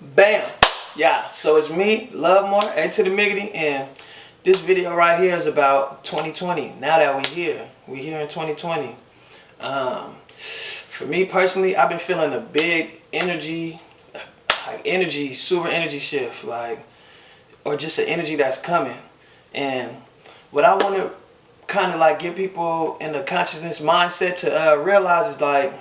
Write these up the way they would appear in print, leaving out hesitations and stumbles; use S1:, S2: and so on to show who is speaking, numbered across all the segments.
S1: Bam! Yeah, so it's me, Love More, A to the Miggity, and this video right here is about 2020. Now that we're here in 2020. For me personally, I've been feeling a big super energy shift, or just an energy that's coming. And what I want to kind of like get people in the consciousness mindset to realize is like,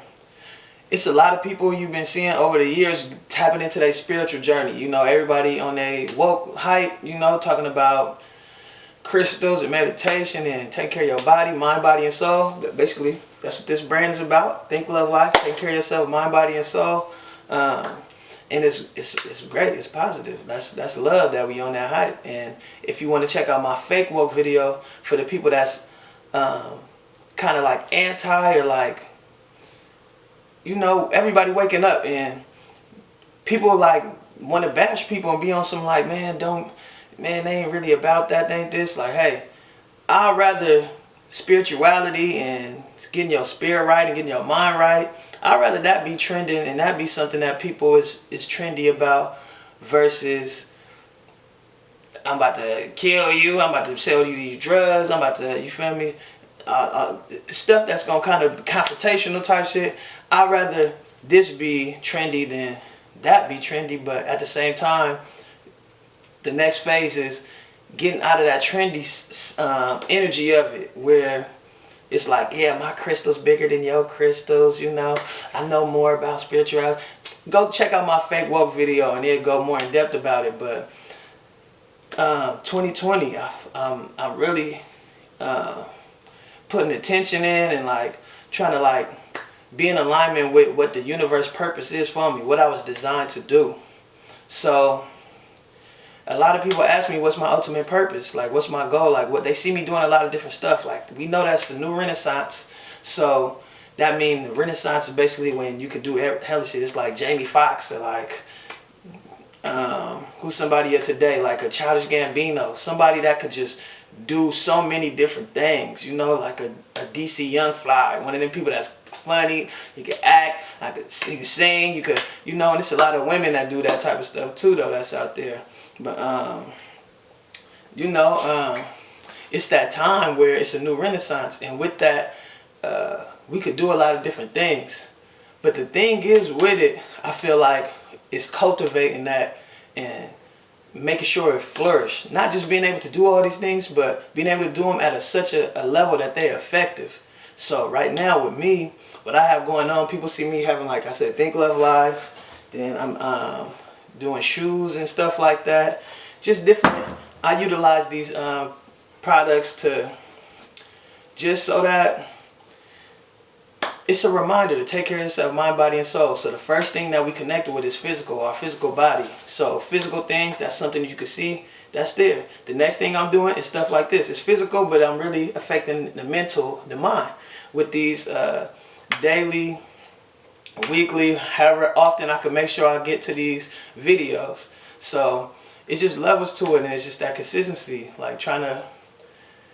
S1: it's a lot of people you've been seeing over the years tapping into their spiritual journey. You know, everybody on their woke hype, you know, talking about crystals and meditation and take care of your body, mind, body, and soul. Basically, that's what this brand is about. Think, love, life. Take care of yourself, mind, body, and soul. And it's great. It's positive. That's love that we on that hype. And if you want to check out my fake woke video for the people that's kind of like anti or like, you know, everybody waking up and people like want to bash people and be on some like, man, they ain't really about that, they ain't this. Like, hey, I'd rather spirituality and getting your spirit right and getting your mind right, I'd rather that be trending and that be something that people is trendy about versus I'm about to kill you, I'm about to sell you these drugs, I'm about to, you feel me? Stuff that's gonna kind of confrontational type shit. I'd rather this be trendy than that be trendy, but at the same time, the next phase is getting out of that trendy energy of it, where it's like, yeah, my crystal's bigger than your crystals, you know, I know more about spirituality. Go check out my fake woke video and it'll go more in depth about it. But 2020, I'm really putting attention in and like trying to like be in alignment with what the universe purpose is for me, what I was designed to do. So a lot of people ask me what's my ultimate purpose, like what's my goal, like what they see me doing a lot of different stuff. Like we know that's the new Renaissance, so that means the Renaissance is basically when you can do hella shit. It's like Jamie Foxx or like who's somebody of today, like a Childish Gambino, somebody that could just do so many different things, you know, like a DC Young Fly, one of them people that's funny, you can act, you can sing, you could, you know, and it's a lot of women that do that type of stuff too, though, that's out there. But you know, it's that time where it's a new Renaissance, and with that, we could do a lot of different things. But the thing is with it, I feel like it's cultivating that and making sure it flourishes. Not just being able to do all these things, but being able to do them at such a level that they're effective. So right now with me, what I have going on, people see me having, like I said, Think, Love, Life. Then I'm doing shoes and stuff like that. Just different. I utilize these products to just so that it's a reminder to take care of yourself, mind, body, and soul. So the first thing that we connected with is physical, our physical body. So physical things, that's something that you can see, that's there. The next thing I'm doing is stuff like this. It's physical, but I'm really affecting the mental, the mind, with these daily, weekly, however often I can make sure I get to these videos. So it's just levels to it, and it's just that consistency. Like trying to,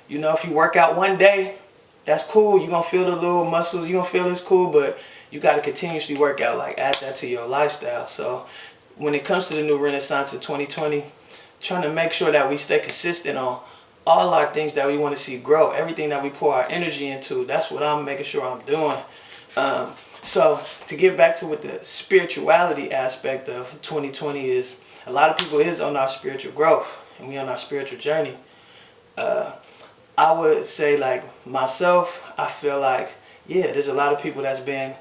S1: you know, if you work out one day, that's cool. You're going to feel the little muscles. You're going to feel it's cool, but you got to continuously work out, like add that to your lifestyle. So when it comes to the new Renaissance in 2020, trying to make sure that we stay consistent on all our things that we want to see grow, everything that we pour our energy into, that's what I'm making sure I'm doing. So to get back to what the spirituality aspect of 2020 is, a lot of people is on our spiritual growth and we on our spiritual journey. I would say, like myself, I feel like, yeah, there's a lot of people that's been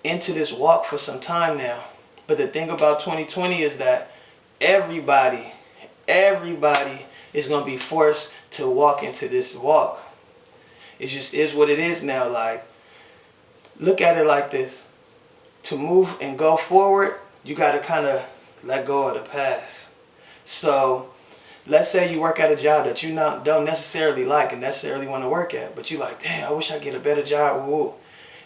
S1: into this walk for some time now. But the thing about 2020 is that everybody is going to be forced to walk into this walk. It just is what it is now. Like, look at it like this. To move and go forward, you got to kind of let go of the past. So let's say you work at a job that you don't necessarily like and necessarily want to work at, but you like, damn, I wish I get a better job. Woo.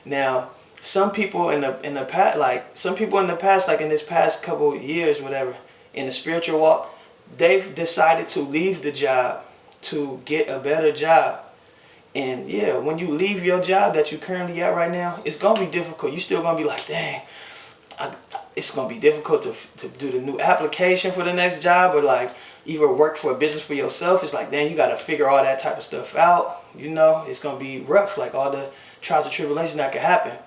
S1: Now, some people in the past, like in this past couple years, whatever, in the spiritual walk, they've decided to leave the job to get a better job. And yeah, when you leave your job that you're currently at right now, it's gonna be difficult. You're still gonna be like, dang, it's gonna be difficult to do the new application for the next job, or like either work for a business for yourself. It's like, then you gotta figure all that type of stuff out. You know, it's gonna be rough, like all the trials and tribulations that could happen.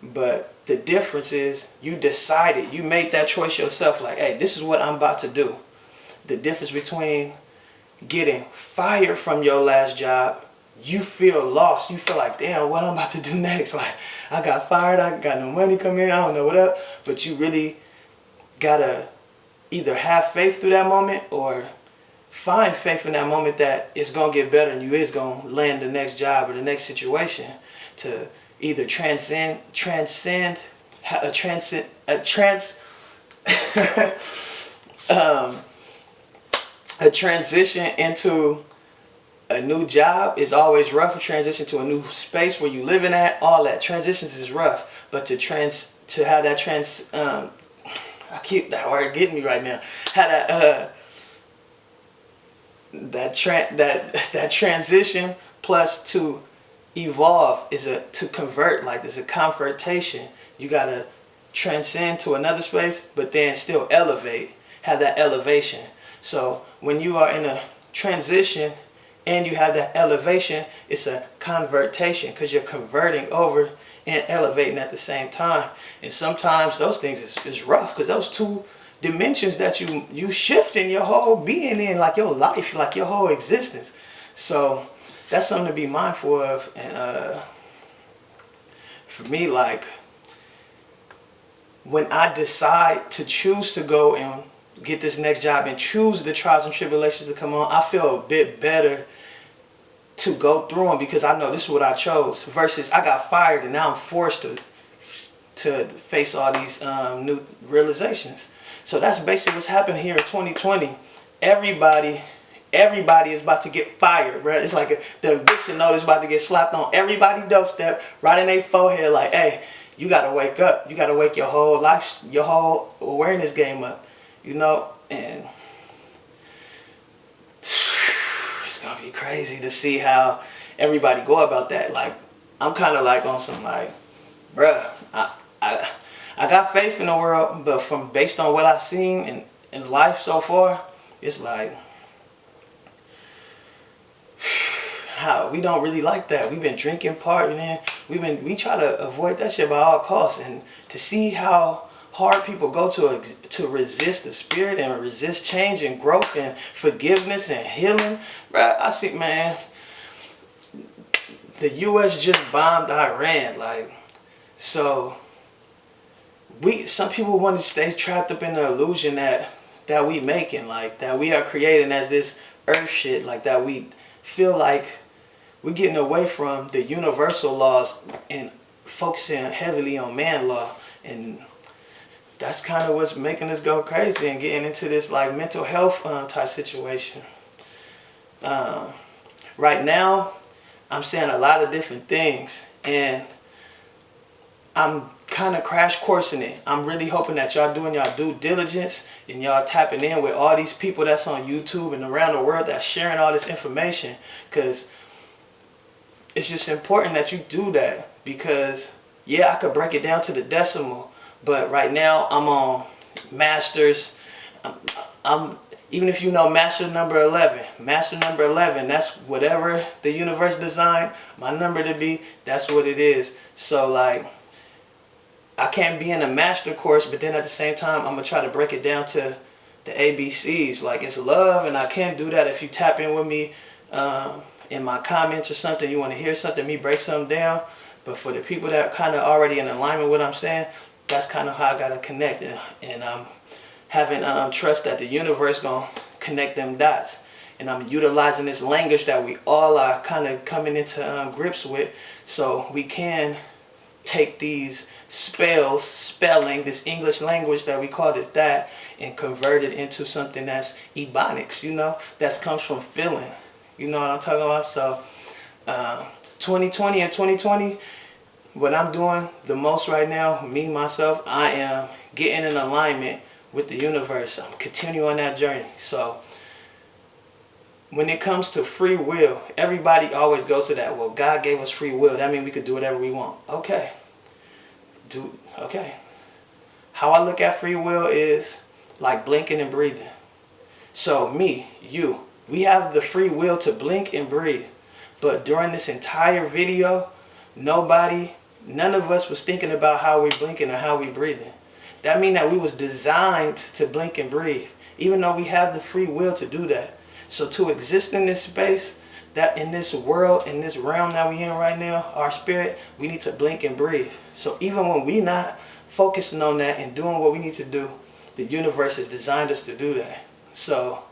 S1: But the difference is you decided, you made that choice yourself, like, hey, this is what I'm about to do. The difference between getting fired from your last job, you feel lost. You feel like, damn, what I'm about to do next? Like, I got fired, I got no money coming in, I don't know what up. But you really gotta either have faith through that moment or find faith in that moment that it's gonna get better and you is gonna land the next job or the next situation, to either transcend a transition into a new job is always rough. A transition to a new space where you living at, all that transitions is rough. But to have that I keep that word getting me right now. Have that transition plus to evolve is to convert. Like, there's a confrontation. You gotta transcend to another space, but then still elevate. Have that elevation. So when you are in a transition and you have that elevation, it's a convertation, because you're converting over and elevating at the same time. And sometimes those things is rough, because those two dimensions that you shift in your whole being in, like your life, like your whole existence. So that's something to be mindful of. And for me, like, when I decide to choose to go and get this next job and choose the trials and tribulations to come on, I feel a bit better to go through them, because I know this is what I chose, versus I got fired and now I'm forced to face all these new realizations. So that's basically what's happened here in 2020. Everybody is about to get fired, bro. It's like the eviction notice about to get slapped on everybody's doorstep, right in their forehead, like, hey, you gotta wake up. You gotta wake your whole life, your whole awareness game up. You know, and it's gonna be crazy to see how everybody go about that. Like, I'm kind of like on some, like, bruh, I got faith in the world, but based on what I've seen in life so far, it's like, how we don't really like that. We've been drinking, partying, we try to avoid that shit by all costs. And to see how hard people go to resist the spirit and resist change and growth and forgiveness and healing, right? I see, man, the U.S. just bombed Iran, like, so some people want to stay trapped up in the illusion that we making, like, that we are creating as this earth shit, like, that we feel like we're getting away from the universal laws and focusing heavily on man law. And that's kind of what's making us go crazy and getting into this, like, mental health type situation. Right now, I'm saying a lot of different things, and I'm kind of crash coursing it. I'm really hoping that y'all doing y'all due diligence and y'all tapping in with all these people that's on YouTube and around the world that's sharing all this information, because it's just important that you do that. Because, yeah, I could break it down to the decimal, but right now I'm on masters. I'm even if you know master number 11. Master number 11, that's whatever the universe designed my number to be, that's what it is. So, like, I can't be in a master course, but then at the same time, I'm going to try to break it down to the ABCs. Like, it's love, and I can't do that if you tap in with me in my comments or something. You want to hear something, me break something down. But for the people that are kind of already in alignment with what I'm saying, that's kind of how I got to connect. And I'm having trust that the universe going to connect them dots. And I'm utilizing this language that we all are kind of coming into grips with, so we can take these spelling, this English language that we called it that, and convert it into something that's ebonics, you know, that comes from feeling. You know what I'm talking about? So 2020 and 2020, what I'm doing the most right now, me, myself, I am getting in alignment with the universe. I'm continuing that journey. So when it comes to free will, everybody always goes to that, well, God gave us free will, that means we could do whatever we want. Okay. Okay. How I look at free will is like blinking and breathing. So me, you, we have the free will to blink and breathe. But during this entire video, none of us was thinking about how we blinking or how we breathing. That means that we was designed to blink and breathe, even though we have the free will to do that. So to exist in this space, that in this world, in this realm that we in right now, our spirit, we need to blink and breathe. So even when we not focusing on that and doing what we need to do, the universe has designed us to do that. So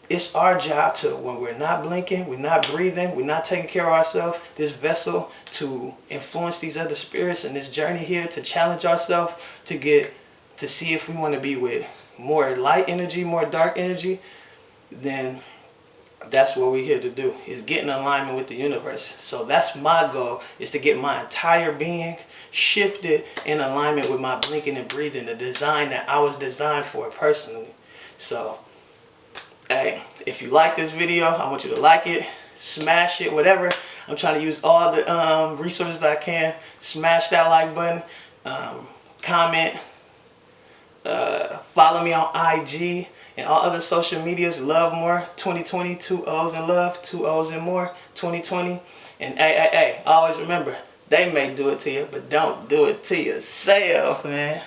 S1: it's our job to, when we're not blinking, we're not breathing, we're not taking care of ourselves, this vessel, to influence these other spirits in this journey here, to challenge ourselves, to see if we want to be with more light energy, more dark energy. Then that's what we're here to do, is get in alignment with the universe. So that's my goal, is to get my entire being shifted in alignment with my blinking and breathing, the design that I was designed for personally. So, hey, if you like this video, I want you to like it, smash it, whatever. I'm trying to use all the resources I can. Smash that like button, comment, follow me on IG and all other social medias. Love more 2020, 2 O's in love, 2 O's and more 2020. And hey, always remember, they may do it to you, but don't do it to yourself, man.